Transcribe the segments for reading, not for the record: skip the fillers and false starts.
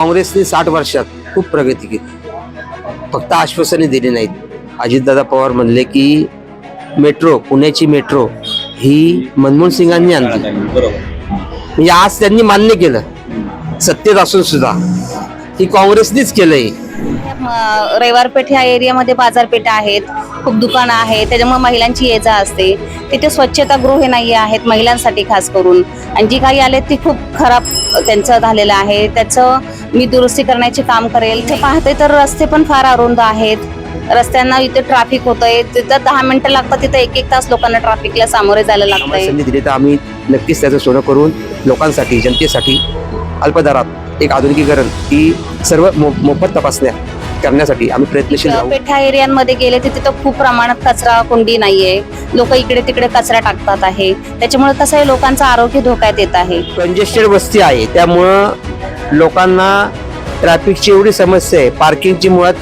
काँग्रेसने 60 वर्षात खूप प्रगती केली, फक्त आश्वासने दिली नाहीत. अजितदादा पवार म्हणले की मेट्रो, पुण्याची मेट्रो ही मनमोहन सिंगांनी आणली. म्हणजे आज त्यांनी मान्य केलं सत्तेत असून सुद्धा की काँग्रेसनेच केलंय. रविवार पेठ या एरियामध्ये बाजारपेठा आहेत, खूप दुकानं आहेत, त्याच्यामुळे महिलांची ये जा असते. तिथे स्वच्छतागृहे नाही आहेत महिलांसाठी खास करून, आणि जी काही आले ती खूप खराब त्यांचं झालेलं आहे. त्याचं मी दुरुस्ती करण्याचे काम करेल. ते पाहते तर रस्ते पण फार अरुंद आहेत. रस्त्यांना इथे ट्रॅफिक होतंय, तिथं 10 मिनिटं लागतात, तिथं 1-1 तास लोकांना ट्रॅफिकला सामोरे जायला लागतंय. संधी दिली तर आम्ही नक्कीच त्याचं सोनं करून लोकांसाठी, जनतेसाठी अल्पदरात एक आधुनिकीकरण ही सर्व मोफत तपासण्या करण्यासाठी आम्ही प्रयत्नशील राहू. पेठा एरियांमध्ये गेले तर तिथं खूप प्रमाणात कचरा कुंडी नाहीये. लोक इकडे तिकडे कचरा टाकतात आहे. त्याच्यामुळे कसं आहे, लोकांचं आरोग्य धोक्यात येत आहे. कंजेस्टेड वस्ती आहे, त्यामुळं लोकांना ट्रॅफिकची एवढी समस्या आहे. पार्किंगची मुळात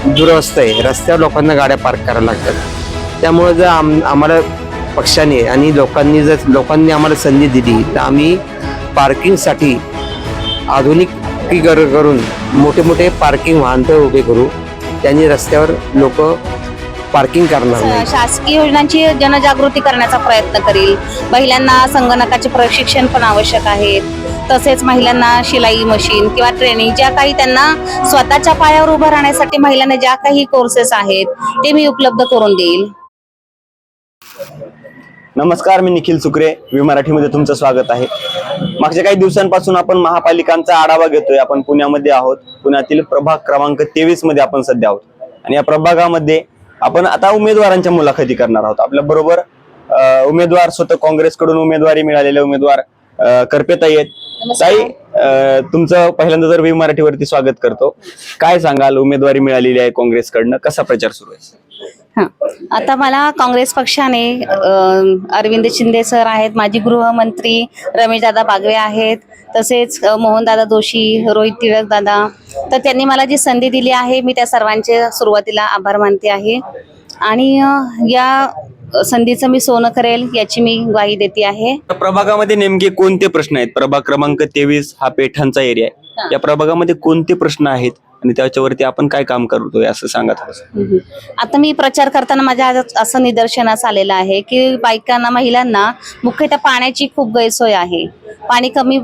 दुरवस्था आहे. रस्त्यावर लोकांना गाड्या पार्क करायला लागतात. त्यामुळं जर आम्हाला पक्षाने आणि लोकांनी आम्हाला संधी दिली तर आम्ही पार्किंगसाठी आधुनिकीकरण करून मोठे मोठे पार्किंग वाहन उभे करू. त्यांनी रस्त्यावर लोक पार्किंग करणार नाही. शासकीय योजनांची जनजागृती करण्याचा प्रयत्न करील. महिलांना संगणकाचे प्रशिक्षण पण आवश्यक आहे. तसेच महिलांना शिलाई मशीन किंवा ट्रेनिंग, ज्या काही त्यांना स्वतःच्या पायावर उभं राहण्यासाठी महिलांना ज्या काही कोर्सेस आहेत ते मी उपलब्ध करून देईल. नमस्कार, मी निखिल सुकरे, वी मराठीमध्ये तुमचं स्वागत आहे. मागच्या काही दिवसांपासून आपण महापालिकांचा आढावा घेतोय. आपण पुण्यामध्ये आहोत. पुण्यातील प्रभाग क्रमांक 23 मध्ये आपण सध्या आहोत, आणि या प्रभागामध्ये आपण आता उमेदवारांच्या मुलाखती करणार आहोत. आपल्या बरोबर उमेदवार, स्वतः काँग्रेसकडून उमेदवारी मिळालेले उमेदवार करपेताई आहेत. ताई, तुमचं पहिल्यांदा तर वी मराठीवरती स्वागत करतो. काय सांगाल, उमेदवारी मिळालेली आहे काँग्रेसकडनं, कसा प्रचार सुरू आहे? आता मला काँग्रेस पक्षाने अरविंद शिंदे सर आहेत, माजी गृहमंत्री रमेशदादा बागवे आहेत, तसेच मोहनदादा जोशी, रोहित टिळक दादा, तर त्यांनी मला जी संधी दिली आहे मी त्या सर्वांचे सुरुवातीला आभार मानते आहे. आणि या संधीचं मी सोनं करेल याची मी ग्वाही देते आहे. प्रभागामध्ये नेमके कोणते प्रश्न आहेत? प्रभाग क्रमांक 23 हा पेठांचा एरिया आहे. या प्रभागामध्ये कोणते प्रश्न आहेत आणि त्याच्यावरती आपण काय काम करतोय असं सांगा थोडंसं. आता मी प्रचार करताना माझ्या असं निदर्शनास आलेलं आहे की बायकांना, महिलांना मुख्यतः पाण्याची खूप गैरसोय आहे. पाणी कमी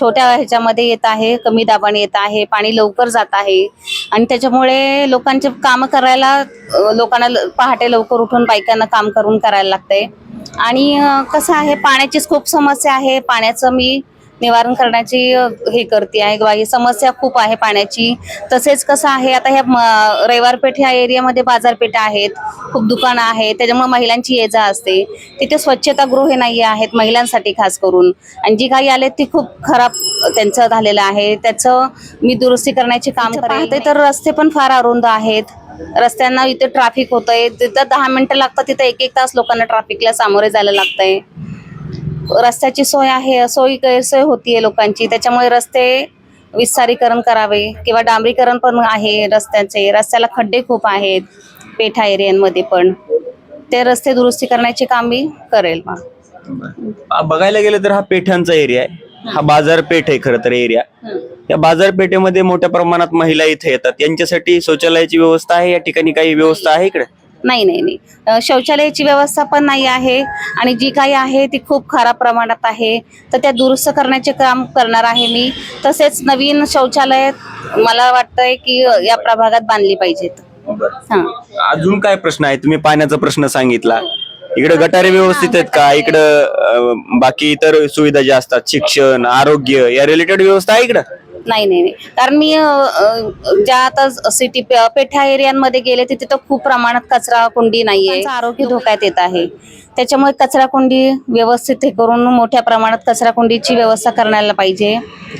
छोट्या ह्याच्यामध्ये येत आहे, कमी दाबाने येत आहे, पाणी लवकर जात आहे, आणि त्याच्यामुळे लोकांचे काम करायला, लोकांना पहाटे लवकर उठून बायकांना काम करून करायला लागतंय. आणि कसं आहे, पाण्याचीच खूप समस्या आहे. पाण्याचं मी निवारण करण्याची हे करते आहे. समस्या खूप आहे पाण्याची. तसेच कसं आहे, आता ह्या रविवार पेठ या एरियामध्ये बाजारपेठा आहेत, खूप दुकानं आहेत, त्याच्यामुळे महिलांची ये जा असते. तिथे स्वच्छतागृहे नाही आहेत महिलांसाठी खास करून, आणि जी काही आले ती खूप खराब त्यांचं झालेलं आहे. त्याचं मी दुरुस्ती करण्याचे काम करते. तर रस्ते पण फार अरुंद आहेत. रस्त्यांना इथे ट्रॅफिक होतंय, तिथं 10 मिनिटं लागतात, तिथं 1-1 तास लोकांना ट्रॅफिकला सामोरे जायला लागतंय. रस्त्याची सोय आहे, गैरसोय होतीये लोकांची. त्याच्यामुळे रस्ते विस्तारीकरण करावे किंवा डांबरीकरण पण आहे रस्त्याचे. रस्त्याला खड्डे खूप आहेत पेठा एरियांमध्ये, पण ते रस्ते दुरुस्ती करण्याचे काम मी करेल. बघायला गेलं तर हा पेठांचा एरिया आहे. हा बाजारपेठ आहे खरं तर एरिया. या बाजारपेठेमध्ये मोठ्या प्रमाणात महिला इथे येतात. यांच्यासाठी शौचालयाची व्यवस्था आहे या ठिकाणी? काही व्यवस्था आहे इकडे? नाही, शौचालयाची व्यवस्था पण नाही आहे, आणि जी काही आहे ती खूप खराब प्रमाणात आहे. तर त्या दुरुस्त करण्याचे काम करणार आहे मी. तसेच नवीन शौचालय मला वाटतंय की या प्रभागात बांधली पाहिजेत. अजून काय प्रश्न आहे? तुम्ही पाण्याचा प्रश्न सांगितला. इकडे गटारे व्यवस्थित आहेत का? इकडं बाकी इतर सुविधा ज्या असतात, शिक्षण, आरोग्य, या रिलेटेड व्यवस्था आहे इकडं? नाही, कारण मी ज्या आता सिटी पेठा एरियांमध्ये गेले तर तिथं खूप प्रमाणात कचरा कुंडी नाहीये. आरोग्य धोक्यात येत आहे. त्याच्यामुळे कचरा कुंडी व्यवस्थित हे करून मोठ्या प्रमाणात कचरा कुंडीची व्यवस्था करायला पाहिजे.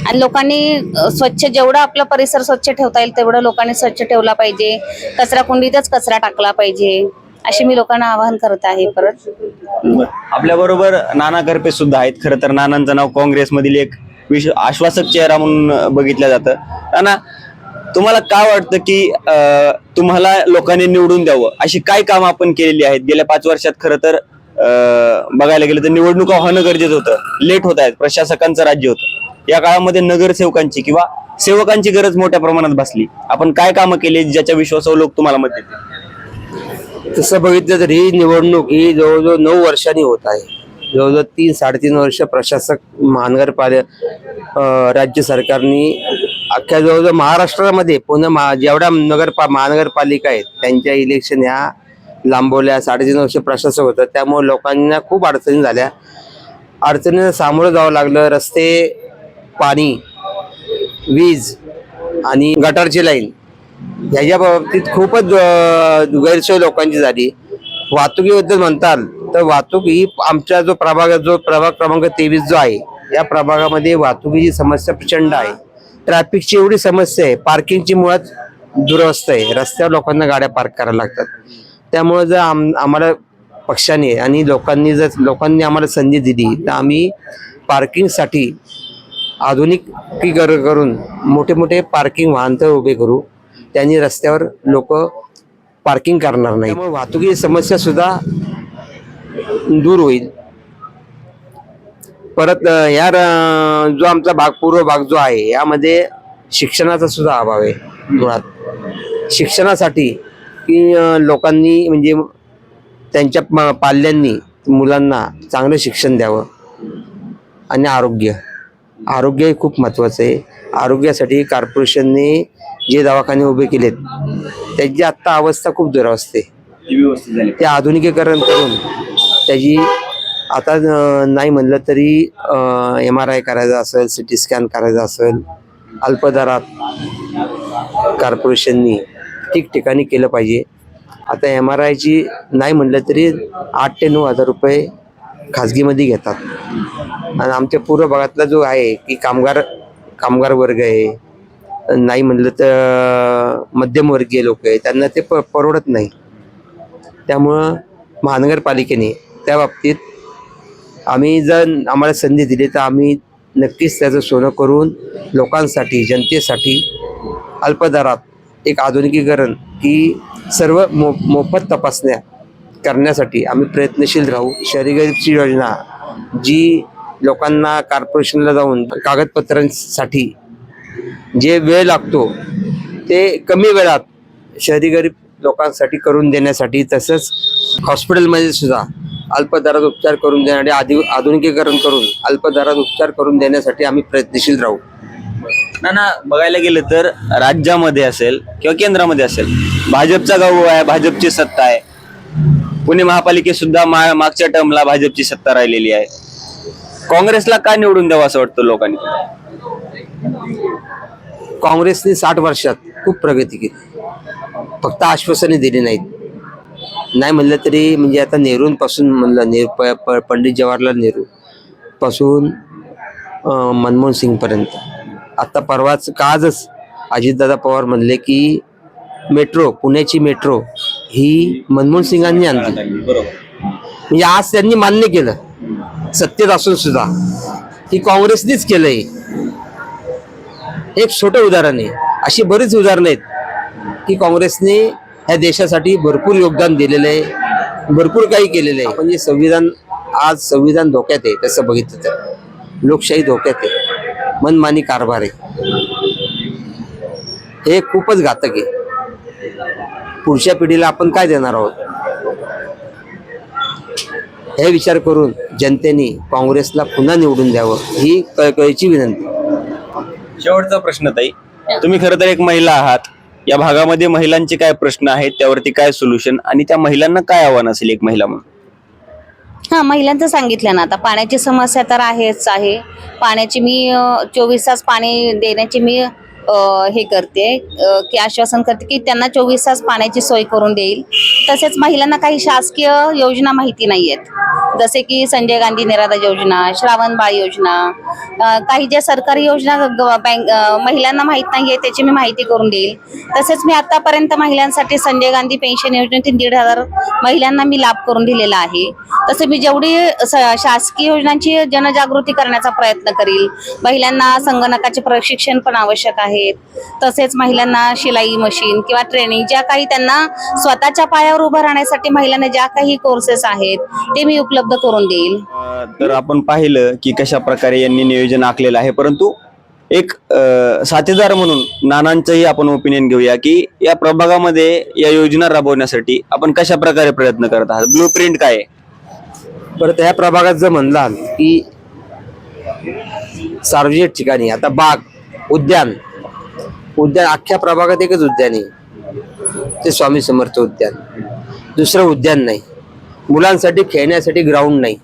आणि लोकांनी स्वच्छ, जेवढं आपला परिसर स्वच्छ ठेवता येईल तेवढं लोकांनी स्वच्छ ठेवला पाहिजे. कचरा कुंडीतच कचरा टाकला पाहिजे, अशी मी लोकांना आवाहन करत आहे. परत आपल्या बरोबर नाना करपे सुद्धा आहेत. खरं तर नानांचं नाव काँग्रेसमधील एक आश्वासक चेहरा म्हणून बघितलं जातं. नाना, तुम्हाला काय वाटतं की तुम्हाला लोकांनी निवडून द्यावं अशी काय काम आपण केलेली आहेत गेल्या 5 वर्षात? खरं तर बघायला गेलं तर निवडणुका होणं गरजेचं होतं, लेट होत आहेत, प्रशासकांचं राज्य होतं. या काळामध्ये नगरसेवकांची किंवा सेवकांची गरज मोठ्या प्रमाणात भासली. आपण काय कामं केली ज्याच्या विश्वासावर लोक तुम्हाला मत देतील? तसं बघितलं तर ही निवडणूक ही जवळजवळ 9 वर्षांनी होत आहे. जवळजवळ 3-3.5 वर्ष प्रशासक राज्य सरकारने अख्ख्या जवळजवळ महाराष्ट्रामध्ये पुन्हा जेवढ्या महानगरपालिका आहेत त्यांच्या इलेक्शन ह्या लांबवल्या. 3.5 वर्ष प्रशासक होतं, त्यामुळे लोकांना खूप अडचणी झाल्या. अडचणींना सामोरं जावं लागलं. रस्ते, पाणी, वीज आणि गटारची लाईन ह्याच्या बाबतीत खूपच गैरसोय लोकांची झाली. वाहतुकीबद्दल म्हणताल तर वाहतूक ही आमच्या प्रभाग क्रमांक 23 जो आहे या प्रभागामध्ये वाहतुकीची समस्या प्रचंड आहे. ट्रॅफिकची एवढी समस्या आहे, पार्किंगची मुळात दुरवस्था आहे. रस्त्यावर लोकांना गाड्या पार्क करायला लागतात. त्यामुळे जर आम्हाला पक्षाने आणि लोकांनी आम्हाला संधी दिली तर आम्ही पार्किंगसाठी आधुनिकीकरण करून मोठे मोठे पार्किंग वाहन उभे करू. त्यांनी रस्त्यावर लोक पार्किंग करणार नाही. त्यामुळे वाहतुकीची समस्या सुद्धा दूर होईल. परत जो आमचा पूर्व भाग जो आहे यामध्ये शिक्षणाचा सुद्धा अभाव आहे. मुळात शिक्षणासाठी की लोकांनी म्हणजे त्यांच्या पाल्यांनी मुलांना चांगलं शिक्षण द्यावं. आणि आरोग्य हे खूप महत्त्वाचं आहे. आरोग्यासाठी कॉर्पोरेशनने जे दवाखाने उभे केलेत त्याची आत्ता अवस्था खूप दुरावस्था आहे. ते आधुनिकीकरण करून त्याची आता नाही म्हणलं तरी MRI करायचा असेल, CT स्कॅन करायचा असेल, अल्प दरात कॉर्पोरेशननी ठिकठिकाणी केलं पाहिजे. आता MRIची नाही म्हणलं तरी 8 ते 9 हजार रुपये खाजगीमध्ये घेतात. आणि आमच्या पूर्व भागातला जो आहे की कामगार वर्ग आहे, नाही म्हणलं तर मध्यमवर्गीय लोक आहे, त्यांना ते परवडत नाही. त्यामुळं महानगरपालिकेने त्या बाबतीत आम्ही जर आम्हाला संधी दिली तर आम्ही नक्कीच त्याचं सोनं करून लोकांसाठी, जनतेसाठी अल्प दरात एक आधुनिकीकरण की सर्व मोफत तपासण्या करण्यासाठी आम्ही प्रयत्नशील राहू. शहरी गरीबची योजना जी लोकांना कॉर्पोरेशनला जाऊन कागदपत्रांसाठी जे वेळ लागतो ते कमी वेळात शहरी गरीब लोकांसाठी करून देण्यासाठी, तसंच हॉस्पिटलमध्ये सुद्धा अल्प दरात उपचार करून देण्यासाठी आधुनिकीकरण करून अल्प दरात उपचार करून देण्यासाठी आम्ही प्रयत्नशील राहू. ना बघायला गेलं तर राज्यामध्ये असेल किंवा केंद्रामध्ये असेल भाजपचा गाव आहे, भाजपची सत्ता आहे. पुणे महापालिकेत सुद्धा मागच्या टर्मला भाजपची सत्ता राहिलेली आहे. काँग्रेसला काय निवडून द्यावं असं वाटतं लोकांनी? काँग्रेसने 60 वर्षात खूप प्रगती केली, फक्त आश्वासने दिली नाहीत. नाही म्हणलं तरी म्हणजे आता नेहरूंपासून म्हणलं पंडित जवाहरलाल नेहरू पासून मनमोहन सिंगपर्यंत, आता आजच अजितदादा पवार म्हणले की पुण्याची मेट्रो ही मनमोहन सिंगांनी आणली. म्हणजे आज त्यांनी मान्य केलं सत्तेत असून सुद्धा की काँग्रेसनेच केलंय. एक छोटं उदाहरण आहे. अशी बरीच उदाहरणं आहेत की काँग्रेसने ह्या देशासाठी भरपूर योगदान दिलेलं आहे, भरपूर काही केलेलं आहे. म्हणजे संविधान धोक्यात आहे. तसं बघितलं तर लोकशाही धोक्यात आहे, मनमानी कारभार आहे. हे खूपच घातक आहे. पुढच्या पिढीला आपण काय देणार आहोत हे विचार करून जनतेने काँग्रेसला पुन्हा निवडून द्यावं ही कळकळीची विनंती. शेवटचा प्रश्न ताई, तुम्ही खरं तर एक महिला आहात. या भागामध्ये महिलांचे काय प्रश्न आहेत, त्यावरती काय सोल्युशन आणि त्या महिलांना काय आव्हान असेल एक महिला म्हणून? महिलांचं सांगितलं ना, आता पाण्याची समस्या तर आहेच आहे. पाण्याची मी 24 तास पाणी देण्याची मी हे करते की आश्वासन करते की त्यांना 24 तास पाण्याची सोय करून देईल. तसेच महिलांना काही शासकीय योजना माहिती नाही आहेत, जसे की संजय गांधी निराधार योजना, श्रावण बाळ योजना, काही ज्या सरकारी योजना महिलांना माहीत नाही आहे त्याची मी माहिती करून देईल. तसेच मी आतापर्यंत महिलांसाठी संजय गांधी पेन्शन योजनेतील 1,500 महिलांना मी लाभ करून दिलेला आहे. तसे मी जेवढी शासकीय योजनांची जनजागृती करण्याचा प्रयत्न करील. महिलांना संगणकाचे प्रशिक्षण पण आवश्यक आहे. तसेच महिलांना शिलाई मशीन किंवा ट्रेनिंग, ज्या काही त्यांना स्वतःच्या पायावर उभं राहण्यासाठी महिलांना ज्या काही कोर्सेस आहेत ते मी उपलब्ध करून देईल. तर आपण पाहिलं की कशा प्रकारे यांनी नियोजन आखलेलं आहे, परंतु एक साथीदार म्हणून नानांचंही आपण ओपिनियन घेऊया की या प्रभागामध्ये या योजना राबवण्यासाठी आपण कशा प्रकारे प्रयत्न करत आहात, ब्लू प्रिंट काय आहे? परत ह्या प्रभागात जर म्हणलाल की सार्वजनिक ठिकाणी आता बाग उद्यान अख्ख्या प्रभागात एकच उद्यान आहे, ते स्वामी समर्थ उद्यान. दुसरं उद्यान नाही. मुलांसाठी खेळण्यासाठी ग्राउंड नाही.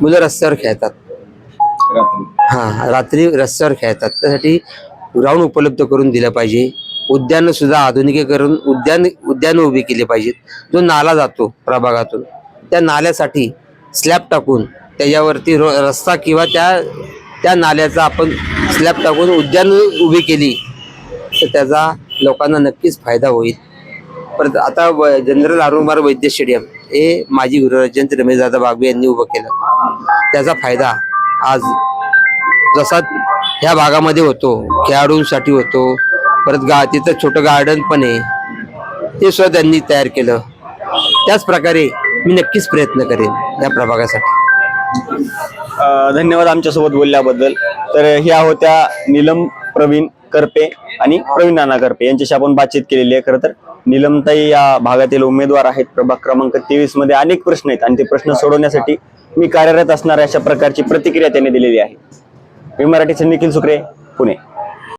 मुलं रस्त्यावर खेळतात. रात्री रस्त्यावर खेळतात. त्यासाठी ग्राउंड उपलब्ध करून दिलं पाहिजे. उद्यान सुद्धा आधुनिकीकरण उद्यान उभी केली पाहिजेत. जो नाला जातो प्रभागातून त्या नाल्यासाठी स्लॅब टाकून त्याच्यावरती रस्ता किंवा त्या नाल्याचा आपण स्लॅब टाकून उद्यान उभी केली तर त्याचा लोकांना नक्कीच फायदा होईल. परत आता जनरल आरुमार वैद्य स्टेडियम हे माजी गृहराज्यमंत्री रमेशदादा बागवे यांनी उभं केलं. त्याचा फायदा आज जसा ह्या भागामध्ये होतो, खेळाडूंसाठी होतो. परत तिथं छोटं गार्डन पण आहे, ते सुद्धा त्यांनी तयार केलं. त्याच प्रकारे मी नक्कीच प्रयत्न करेन या प्रभागासाठी. धन्यवाद आमच्यासोबत बोलल्याबद्दल. तर ह्या होत्या नीलम प्रवीण करपे आणि प्रवीण नाना करपे यांच्याशी आपण बातचीत केलेली आहे. खरं तर नीलमताई या भागातील उमेदवार आहेत. प्रभाग क्रमांक 23 मध्ये अनेक प्रश्न आहेत आणि ते प्रश्न सोडवण्यासाठी मी कार्यरत असणार अशा प्रकारची प्रतिक्रिया त्यांनी दिलेली आहे. मी मराठीचे निखिल सुक्रे, पुणे.